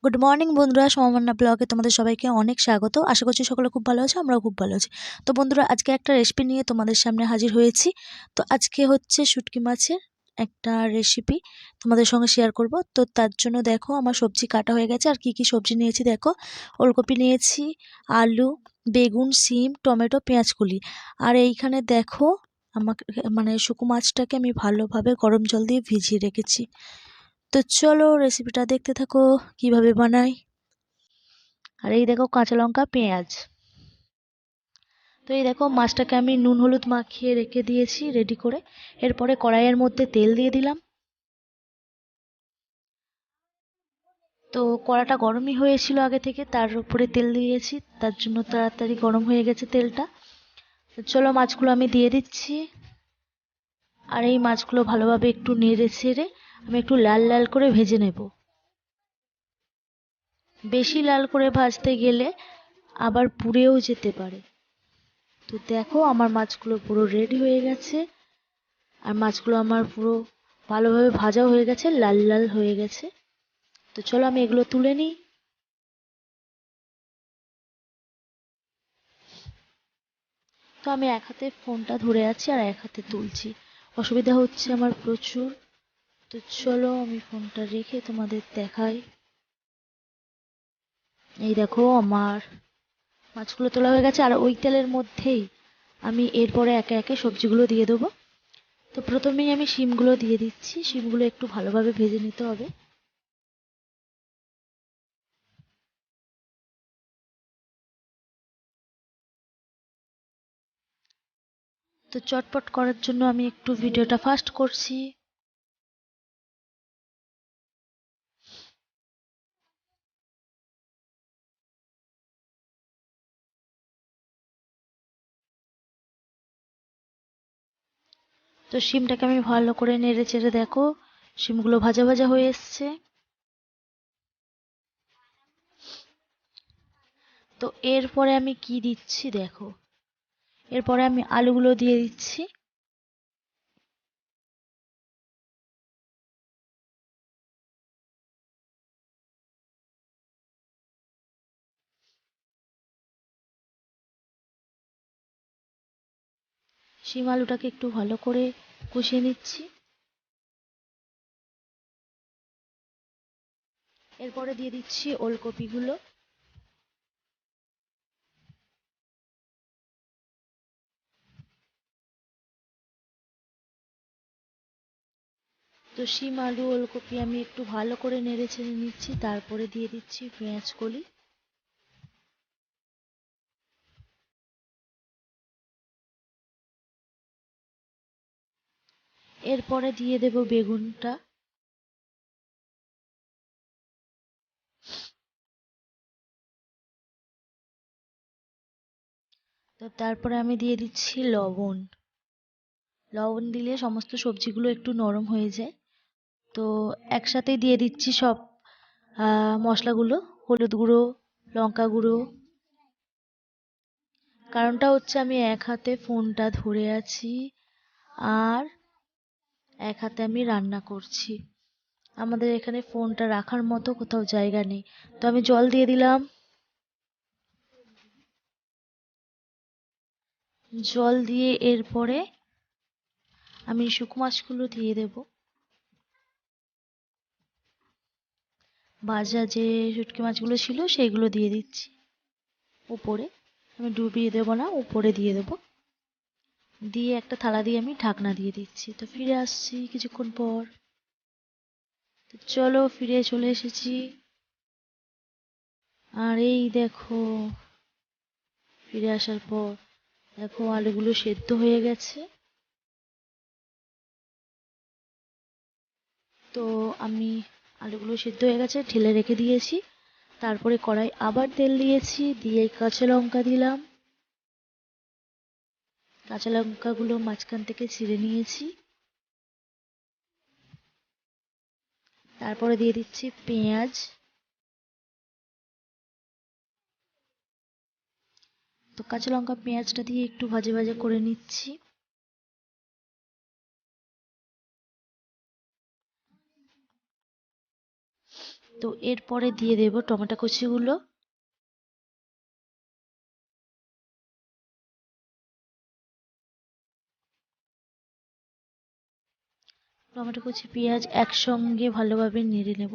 Good morning বন্ধুরা, সমমান্না ব্লগে তোমাদের সবাইকে অনেক স্বাগত। আশা করছি সকলে খুব ভালো আছে, আমরাও খুব ভালো আছি। তো বন্ধুরা, আজকে একটা রেসিপি নিয়ে তোমাদের সামনে হাজির হয়েছি। তো আজকে হচ্ছে শুটকি মাছের একটা রেসিপি তোমাদের সঙ্গে শেয়ার করব। তো তার জন্য দেখো আমার সবজি কাটা হয়ে গেছে। আর কি কি সবজি নিয়েছি দেখো, ওলকপি নিয়েছি, আলু, বেগুন, সিম, টমেটো, পেঁয়াজকলি। আর এইখানে দেখো আমাকে শুকনো মাছটাকে আমি ভালোভাবে গরম জল দিয়ে ভিজিয়ে রেখেছি। তো চলো রেসিপিটা দেখতে থাকো কিভাবে বানাই। আর এই দেখো কাঁচা লঙ্কা, পেঁয়াজ। তো এই দেখো মাছটাকে আমি নুন হলুদ মাখিয়ে রেখে দিয়েছি রেডি করে। এরপরে কড়াইয়ের মধ্যে তেল দিয়ে দিলাম। তো কড়াটা গরমই হয়েছিল আগে থেকে, তার উপরে তেল দিয়েছি, তার জন্য তাড়াতাড়ি গরম হয়ে গেছে তেলটা। তো চলো মাছগুলো আমি দিয়ে দিচ্ছি। আর এই মাছগুলো ভালোভাবে একটু নেড়ে ছেড়ে আমি একটু লাল লাল করে ভেজে নেব। বেশি লাল করে ভাজতে গেলে আবার পুড়েও যেতে পারে। তো দেখো আমার মাছগুলো পুরো রেডি হয়ে গেছে। আর মাছগুলো আমার পুরো ভালোভাবে ভাজাও হয়ে গেছে, লাল লাল হয়ে গেছে। তো চলো আমি এগুলো তুলে নিই। তো আমি এক হাতে ফোনটা ধরে আছি আর এক হাতে তুলছি, অসুবিধা হচ্ছে আমার প্রচুর। তো চলো আমি ফোনটা রেখে তোমাদের দেখাই। এই দেখো আমার মাছগুলো তোলা হয়ে গেছে। আর ওই তেলের মধ্যেই আমি এরপরে একে একে সবজিগুলো দিয়ে দেবো। তো প্রথমেই আমি শিমগুলো দিয়ে দিচ্ছি। শিমগুলো একটু ভালোভাবে ভেজে নিতে হবে। তো চটপট করার জন্য আমি একটু ভিডিওটা ফাস্ট করছি। তো শিমটাকে আমি ভালো করে নেড়ে চেড়ে দেখো শিমগুলো ভাজা ভাজা হয়ে এসছে। তো এরপরে আমি কি দিচ্ছি দেখো, এরপরে আমি আলুগুলো দিয়ে দিচ্ছি। শিম আলুটাকে একটু ভালো করে কষিয়ে নিচ্ছি। এরপরে দিয়ে দিচ্ছি ওলকপিগুলো। তো শিম আলু ওলকপি আমি একটু ভালো করে নেড়ে ছেড়ে নিচ্ছি, তারপরে দিয়ে দিচ্ছি পেঁয়াজ কলি। এরপরে দিয়ে দেব বেগুনটা। তো তারপরে আমি দিয়ে দিচ্ছি লবণ। লবণ দিলে সমস্ত সবজিগুলো একটু নরম হয়ে যায়। তো একসাথেই দিয়ে দিচ্ছি সব মশলাগুলো, হলুদ গুঁড়ো, লঙ্কা গুঁড়ো। কারণটা হচ্ছে আমি এক হাতে ফোনটা ধরে আছি আর এক হাতে আমি রান্না করছি। আমাদের এখানে ফোনটা রাখার মতো কোথাও জায়গা নেই। তো আমি জল দিয়ে দিলাম। জল দিয়ে এরপরে আমি শুকনো মাছগুলো দিয়ে দেব। ভাজা যে শুটকি মাছগুলো ছিল সেইগুলো দিয়ে দিচ্ছি উপরে। আমি ডুবিয়ে দেবো না, উপরে দিয়ে দেবো। দিয়ে একটা থালা দিয়ে আমি ঢাকনা দিয়ে দিচ্ছি। তো ফিরে আসছি কিছুক্ষণ পর। তো চলো ফিরে চলে এসেছি। আর এই দেখো ফিরে আসার পর দেখো আলুগুলো সেদ্ধ হয়ে গেছে। তো আমি আলুগুলো সেদ্ধ হয়ে গেছে ঢেলে রেখে দিয়েছি। তারপরে কড়াই আবার তেল দিয়েছি, দিয়ে কাঁচা লঙ্কা দিলাম। কাঁচা লঙ্কাগুলো মাঝখান থেকে ছিঁড়ে নিয়েছি। তারপরে দিয়ে দিচ্ছি পেঁয়াজ। তো কাঁচা লঙ্কা পেঁয়াজটা দিয়ে একটু ভাজা ভাজা করে নিচ্ছি। তো এরপরে দিয়ে দেব টমেটো কুচিগুলো। টমেটো কুচি পেঁয়াজ একসঙ্গে ভালোভাবে নেড়ে নেব।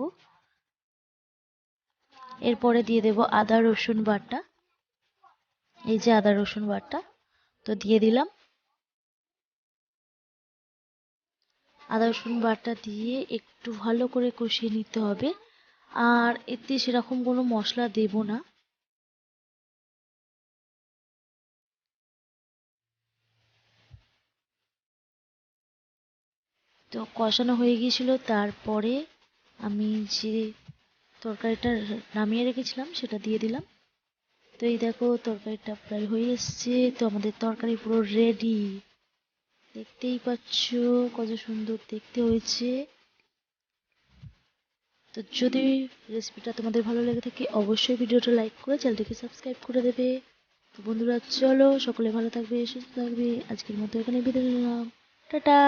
এরপরে দিয়ে দেব আদা রসুন বাটা। এই যে আদা রসুন বাটা, তো দিয়ে দিলাম। আদা রসুন বাটা দিয়ে একটু ভালো করে কষিয়ে নিতে হবে। আর এতে সেরকম কোনো মশলা দেব না। তো কষানো হয়ে গিয়েছিল, তারপরে আমি যে তরকারিটা নামিয়ে রেখেছিলাম সেটা দিয়ে দিলাম। তো এই দেখো তরকারিটা প্রায় হয়ে এসছে। তো আমাদের তরকারি পুরো রেডি, দেখতেই পাচ্ছ কত সুন্দর দেখতে হয়েছে। তো যদি রেসিপিটা তোমাদের ভালো লেগে থাকে অবশ্যই ভিডিওটা লাইক করে চ্যানেলটিকে সাবস্ক্রাইব করে দেবে। তো বন্ধুরা চলো, সকলে ভালো থাকবে, সুস্থ থাকবে। আজকের মতো এখানে বিদায় নিলাম। টাটা।